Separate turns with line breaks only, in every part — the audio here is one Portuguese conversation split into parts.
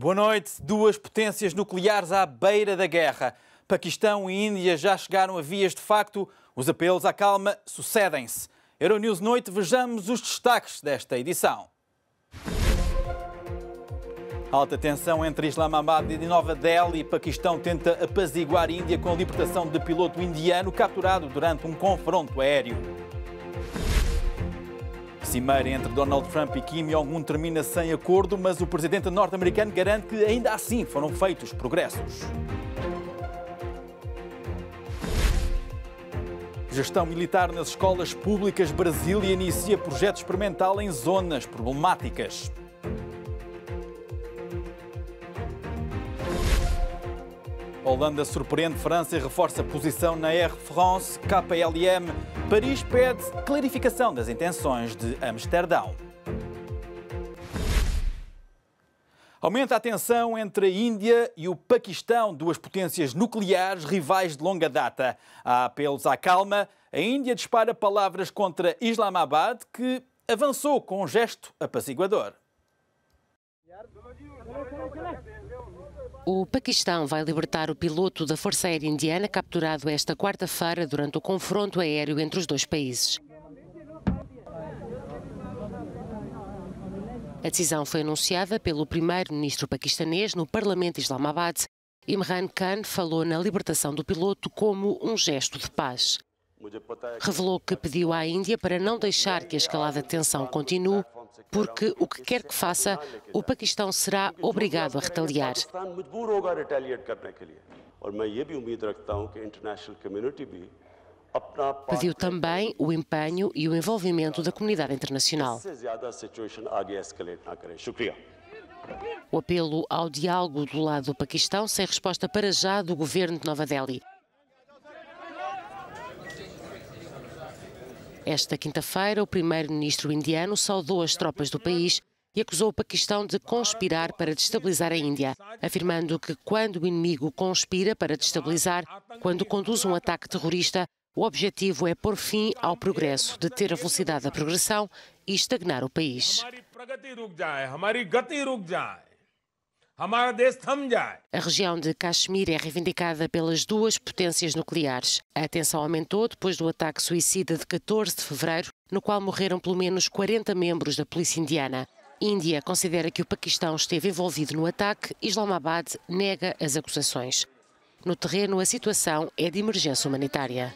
Boa noite. Duas potências nucleares à beira da guerra. Paquistão e Índia já chegaram a vias de facto. Os apelos à calma sucedem-se. Euronews Noite, vejamos os destaques desta edição. Alta tensão entre Islamabad e Nova Delhi. Paquistão tenta apaziguar a Índia com a libertação de piloto indiano capturado durante um confronto aéreo. Cimeira entre Donald Trump e Kim Jong-un termina sem acordo, mas o presidente norte-americano garante que ainda assim foram feitos progressos. Gestão militar nas escolas públicas. Brasília inicia projeto experimental em zonas problemáticas. Holanda surpreende França e reforça a posição na Air France. KLM. Paris pede clarificação das intenções de Amsterdão. Aumenta a tensão entre a Índia e o Paquistão, duas potências nucleares rivais de longa data. Há apelos à calma. A Índia dispara palavras contra Islamabad, que avançou com um gesto apaziguador.
O Paquistão vai libertar o piloto da Força Aérea Indiana capturado esta quarta-feira durante o confronto aéreo entre os dois países. A decisão foi anunciada pelo primeiro-ministro paquistanês no Parlamento de Islamabad. Imran Khan falou na libertação do piloto como um gesto de paz. Revelou que pediu à Índia para não deixar que a escalada de tensão continue, porque o que quer que faça, o Paquistão será obrigado a retaliar. Pediu também o empenho e o envolvimento da comunidade internacional. O apelo ao diálogo do lado do Paquistão sem resposta para já do governo de Nova Delhi. Esta quinta-feira, o primeiro-ministro indiano saudou as tropas do país e acusou o Paquistão de conspirar para destabilizar a Índia, afirmando que quando o inimigo conspira para destabilizar, quando conduz um ataque terrorista, o objetivo é pôr fim ao progresso, deter a velocidade da progressão e estagnar o país. A região de Caxemir é reivindicada pelas duas potências nucleares. A tensão aumentou depois do ataque suicida de 14 de fevereiro, no qual morreram pelo menos 40 membros da polícia indiana. Índia considera que o Paquistão esteve envolvido no ataque. Islamabad nega as acusações. No terreno, a situação é de emergência humanitária.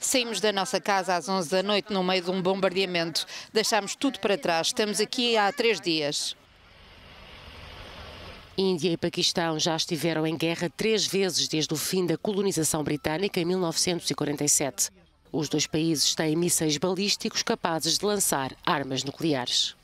Saímos da nossa casa às 11 da noite no meio de um bombardeamento. Deixámos tudo para trás. Estamos aqui há 3 dias.
Índia e Paquistão já estiveram em guerra 3 vezes desde o fim da colonização britânica em 1947. Os dois países têm mísseis balísticos capazes de lançar armas nucleares.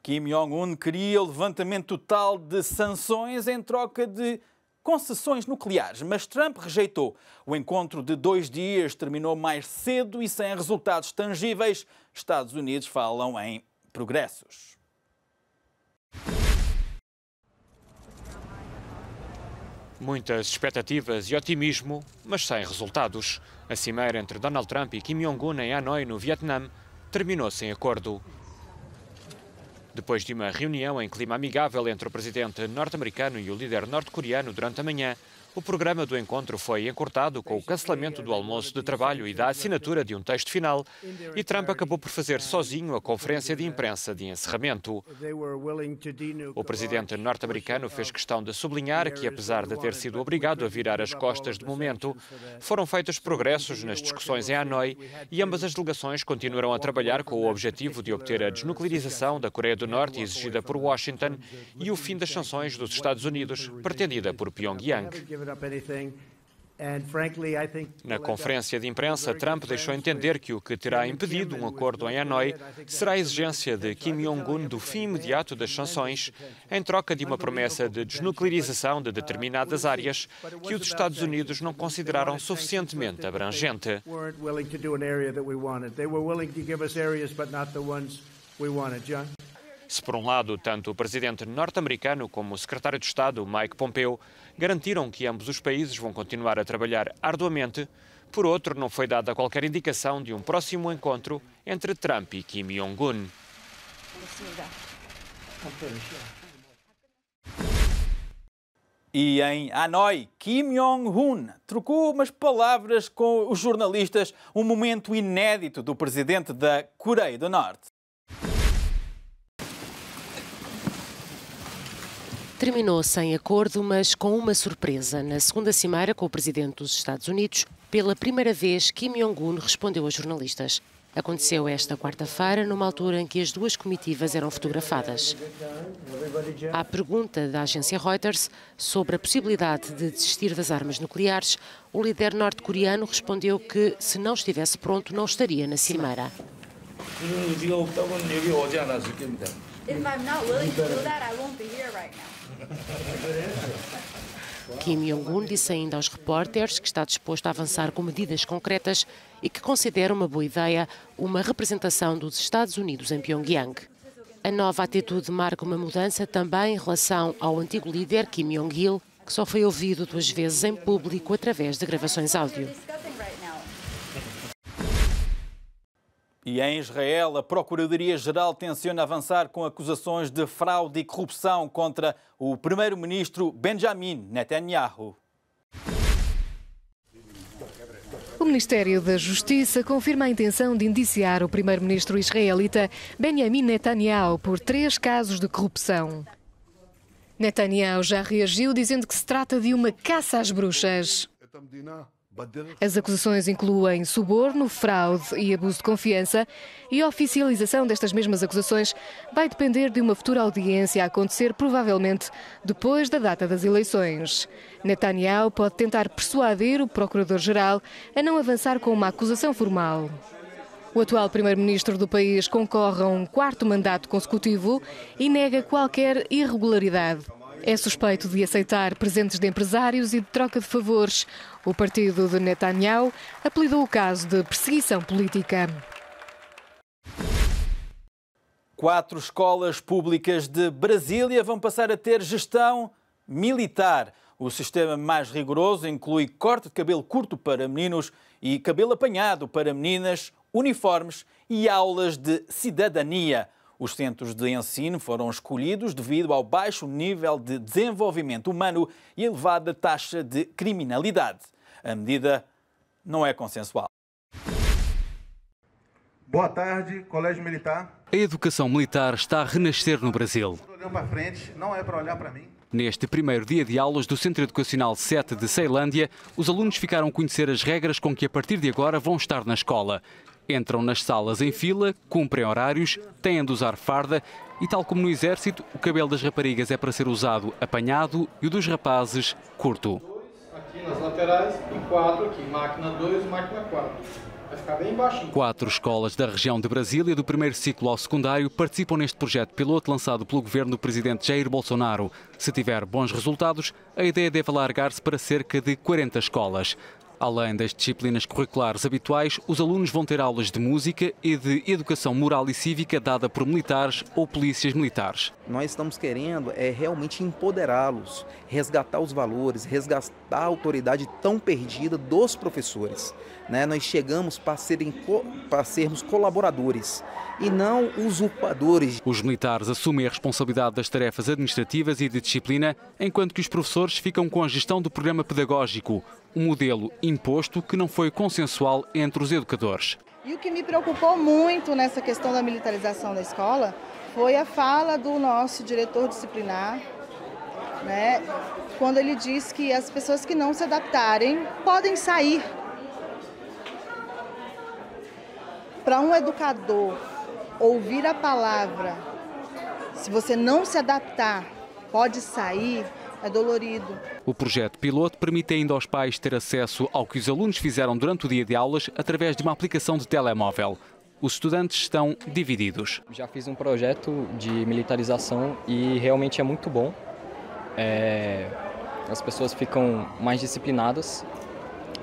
Kim Jong-un queria o levantamento total de sanções em troca de concessões nucleares, mas Trump rejeitou. O encontro de 2 dias terminou mais cedo e sem resultados tangíveis. Estados Unidos falam em progressos.
Muitas expectativas e otimismo, mas sem resultados. A cimeira entre Donald Trump e Kim Jong-un em Hanoi, no Vietnã, terminou sem acordo. Depois de uma reunião em clima amigável entre o presidente norte-americano e o líder norte-coreano durante a manhã, o programa do encontro foi encurtado com o cancelamento do almoço de trabalho e da assinatura de um texto final, e Trump acabou por fazer sozinho a conferência de imprensa de encerramento. O presidente norte-americano fez questão de sublinhar que, apesar de ter sido obrigado a virar as costas de momento, foram feitos progressos nas discussões em Hanoi e ambas as delegações continuarão a trabalhar com o objetivo de obter a desnuclearização da Coreia do Norte exigida por Washington e o fim das sanções dos Estados Unidos, pretendida por Pyongyang. Na conferência de imprensa, Trump deixou entender que o que terá impedido um acordo em Hanoi será a exigência de Kim Jong-un do fim imediato das sanções, em troca de uma promessa de desnuclearização de determinadas áreas que os Estados Unidos não consideraram suficientemente abrangente. Se por um lado, tanto o presidente norte-americano como o secretário de Estado, Mike Pompeo, garantiram que ambos os países vão continuar a trabalhar arduamente, por outro, não foi dada qualquer indicação de um próximo encontro entre Trump e Kim Jong-un.
E em Hanoi, Kim Jong-un trocou umas palavras com os jornalistas, um momento inédito do presidente da Coreia do Norte.
Terminou sem acordo, mas com uma surpresa. Na segunda cimeira com o presidente dos Estados Unidos, pela primeira vez, Kim Jong-un respondeu aos jornalistas. Aconteceu esta quarta-feira, numa altura em que as duas comitivas eram fotografadas. À pergunta da agência Reuters sobre a possibilidade de desistir das armas nucleares, o líder norte-coreano respondeu que, se não estivesse pronto, não estaria na cimeira. Kim Jong-un disse ainda aos repórteres que está disposto a avançar com medidas concretas e que considera uma boa ideia uma representação dos Estados Unidos em Pyongyang. A nova atitude marca uma mudança também em relação ao antigo líder Kim Jong-il, que só foi ouvido 2 vezes em público através de gravações áudio.
E em Israel, a Procuradoria-Geral tenciona avançar com acusações de fraude e corrupção contra o primeiro-ministro Benjamin Netanyahu.
O Ministério da Justiça confirma a intenção de indiciar o primeiro-ministro israelita Benjamin Netanyahu por 3 casos de corrupção. Netanyahu já reagiu dizendo que se trata de uma caça às bruxas. As acusações incluem suborno, fraude e abuso de confiança, e a oficialização destas mesmas acusações vai depender de uma futura audiência a acontecer provavelmente depois da data das eleições. Netanyahu pode tentar persuadir o Procurador-Geral a não avançar com uma acusação formal. O atual primeiro-ministro do país concorre a um 4º mandato consecutivo e nega qualquer irregularidade. É suspeito de aceitar presentes de empresários e de troca de favores. O partido de Netanyahu apelidou o caso de perseguição política.
4 escolas públicas de Brasília vão passar a ter gestão militar. O sistema mais rigoroso inclui corte de cabelo curto para meninos e cabelo apanhado para meninas, uniformes e aulas de cidadania. Os centros de ensino foram escolhidos devido ao baixo nível de desenvolvimento humano e elevada taxa de criminalidade. A medida não é consensual.
Boa tarde, Colégio Militar.
A educação militar está a renascer no Brasil.
Olhando para frente, não é para olhar para mim.
Neste primeiro dia de aulas do Centro Educacional 7 de Ceilândia, os alunos ficaram a conhecer as regras com que a partir de agora vão estar na escola. Entram nas salas em fila, cumprem horários, têm de usar farda e, tal como no Exército, o cabelo das raparigas é para ser usado apanhado e o dos rapazes curto.
Aqui nas laterais e 4 aqui, máquina 2 e máquina 4. Vai ficar bem baixinho.
4 escolas da região de Brasília, do primeiro ciclo ao secundário, participam neste projeto piloto lançado pelo governo do presidente Jair Bolsonaro. Se tiver bons resultados, a ideia deve alargar-se para cerca de 40 escolas. Além das disciplinas curriculares habituais, os alunos vão ter aulas de música e de educação moral e cívica dada por militares ou polícias militares.
Nós estamos querendo realmente empoderá-los, resgatar os valores, resgatar a autoridade tão perdida dos professores. Nós chegamos para sermos colaboradores e não usurpadores.
Os militares assumem a responsabilidade das tarefas administrativas e de disciplina, enquanto que os professores ficam com a gestão do programa pedagógico, um modelo imposto que não foi consensual entre os educadores.
E o que me preocupou muito nessa questão da militarização da escola foi a fala do nosso diretor disciplinar, quando ele diz que as pessoas que não se adaptarem podem sair. Para um educador ouvir a palavra, se você não se adaptar, pode sair, é dolorido.
O projeto piloto permite ainda aos pais ter acesso ao que os alunos fizeram durante o dia de aulas através de uma aplicação de telemóvel. Os estudantes estão divididos.
Já fiz um projeto de militarização e realmente é muito bom. As pessoas ficam mais disciplinadas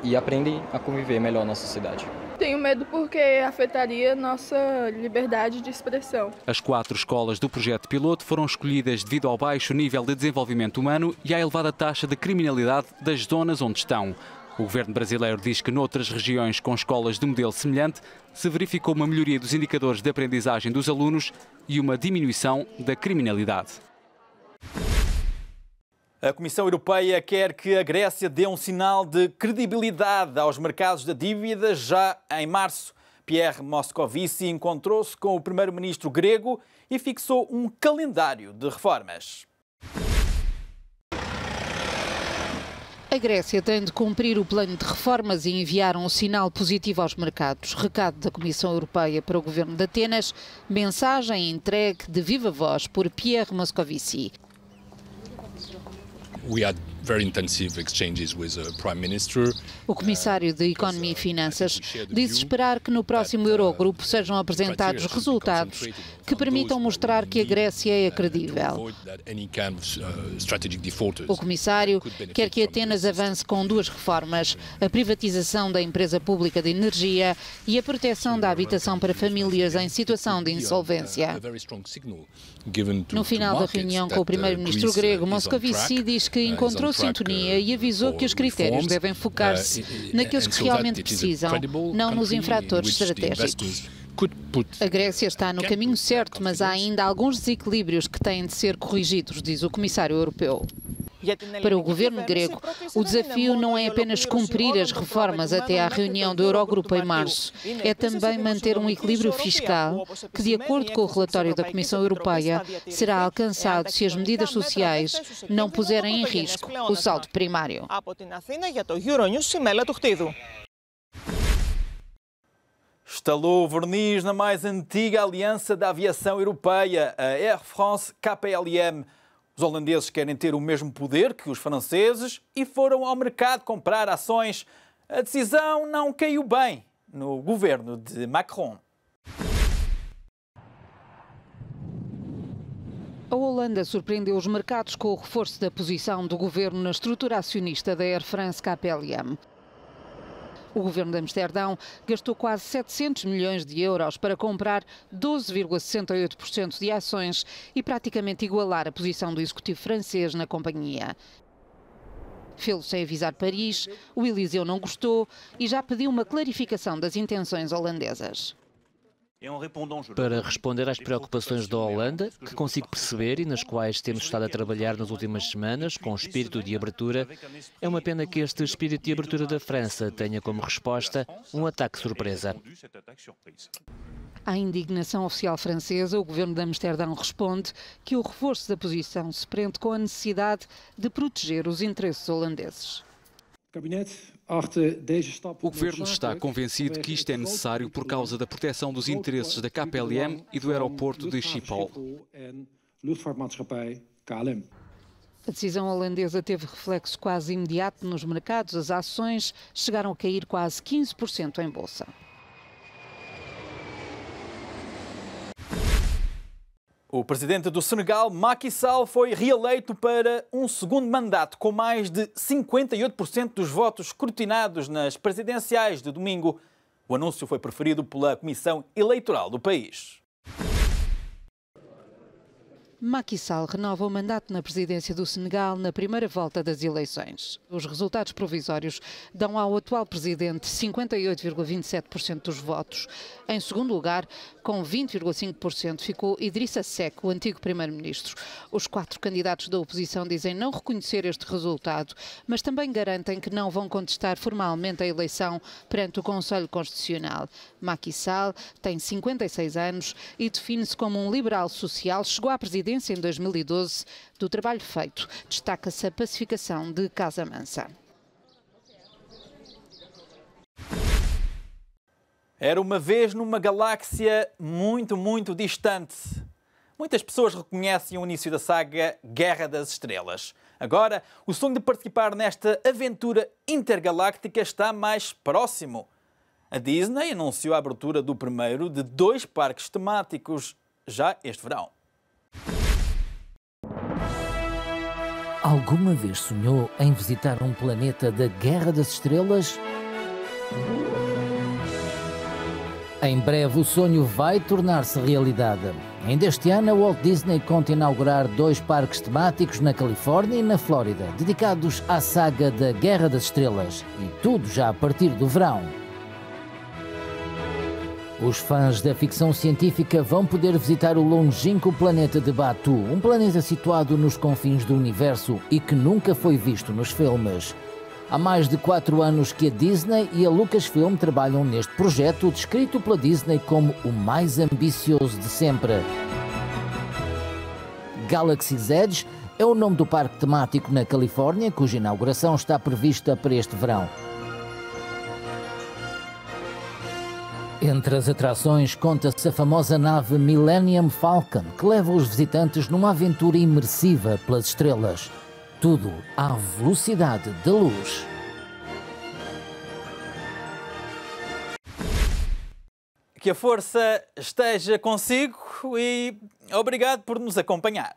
e aprendem a conviver melhor na sociedade.
Tenho medo porque afetaria nossa liberdade de expressão.
As 4 escolas do projeto piloto foram escolhidas devido ao baixo nível de desenvolvimento humano e à elevada taxa de criminalidade das zonas onde estão. O governo brasileiro diz que noutras regiões com escolas de modelo semelhante se verificou uma melhoria dos indicadores de aprendizagem dos alunos e uma diminuição da criminalidade.
A Comissão Europeia quer que a Grécia dê um sinal de credibilidade aos mercados da dívida já em março. Pierre Moscovici encontrou-se com o primeiro-ministro grego e fixou um calendário de reformas.
A Grécia tem de cumprir o plano de reformas e enviar um sinal positivo aos mercados. Recado da Comissão Europeia para o governo de Atenas, mensagem entregue de viva voz por Pierre Moscovici. O comissário de Economia e Finanças disse esperar que no próximo Eurogrupo sejam apresentados resultados que permitam mostrar que a Grécia é credível. O comissário quer que Atenas avance com duas reformas: a privatização da empresa pública de energia e a proteção da habitação para famílias em situação de insolvência. No final da reunião com o primeiro-ministro grego, Moscovici diz que encontrou sintonia e avisou que os critérios devem focar-se naqueles que realmente precisam, não nos infratores estratégicos. A Grécia está no caminho certo, mas há ainda alguns desequilíbrios que têm de ser corrigidos, diz o comissário europeu. Para o governo grego, o desafio não é apenas cumprir as reformas até à reunião do Eurogrupo em março, é também manter um equilíbrio fiscal que, de acordo com o relatório da Comissão Europeia, será alcançado se as medidas sociais não puserem em risco o saldo primário.
Estalou o verniz na mais antiga aliança da aviação europeia, a Air France-KLM. Os holandeses querem ter o mesmo poder que os franceses e foram ao mercado comprar ações. A decisão não caiu bem no governo de Macron.
A Holanda surpreendeu os mercados com o reforço da posição do governo na estrutura acionista da Air France-KLM. O governo de Amsterdão gastou quase 700 milhões de euros para comprar 12,68% de ações e praticamente igualar a posição do executivo francês na companhia. Fê-lo sem avisar Paris, o Eliseu não gostou e já pediu uma clarificação das intenções holandesas.
Para responder às preocupações da Holanda, que consigo perceber e nas quais temos estado a trabalhar nas últimas semanas, com espírito de abertura, é uma pena que este espírito de abertura da França tenha como resposta um ataque surpresa.
À indignação oficial francesa, o governo de Amsterdão responde que o reforço da posição se prende com a necessidade de proteger os interesses holandeses.
O governo está convencido que isto é necessário por causa da proteção dos interesses da KLM e do aeroporto de Schiphol.
A decisão holandesa teve reflexo quase imediato nos mercados. As ações chegaram a cair quase 15% em bolsa.
O presidente do Senegal, Macky Sall, foi reeleito para um segundo mandato com mais de 58% dos votos escrutinados nas presidenciais de domingo. O anúncio foi preferido pela Comissão Eleitoral do país.
Macky Sall renova o mandato na presidência do Senegal na primeira volta das eleições. Os resultados provisórios dão ao atual presidente 58,27% dos votos. Em segundo lugar, com 20,5%, ficou Idrissa Seck, o antigo primeiro-ministro. Os 4 candidatos da oposição dizem não reconhecer este resultado, mas também garantem que não vão contestar formalmente a eleição perante o Conselho Constitucional. Macky Sall tem 56 anos e define-se como um liberal social. Chegou à presidência em 2012. Do trabalho feito, destaca-se a pacificação de Casamansa.
Era uma vez numa galáxia muito distante. Muitas pessoas reconhecem o início da saga Guerra das Estrelas. Agora, o sonho de participar nesta aventura intergaláctica está mais próximo. A Disney anunciou a abertura do primeiro de 2 parques temáticos já este verão.
Alguma vez sonhou em visitar um planeta da Guerra das Estrelas? Em breve o sonho vai tornar-se realidade. Ainda este ano a Walt Disney conta inaugurar 2 parques temáticos na Califórnia e na Flórida, dedicados à saga da Guerra das Estrelas, e tudo já a partir do verão. Os fãs da ficção científica vão poder visitar o longínquo planeta de Batuu, um planeta situado nos confins do universo e que nunca foi visto nos filmes. Há mais de 4 anos que a Disney e a Lucasfilm trabalham neste projeto, descrito pela Disney como o mais ambicioso de sempre. Galaxy's Edge é o nome do parque temático na Califórnia, cuja inauguração está prevista para este verão. Entre as atrações conta-se a famosa nave Millennium Falcon, que leva os visitantes numa aventura imersiva pelas estrelas. Tudo à velocidade da luz.
Que a força esteja consigo e obrigado por nos acompanhar.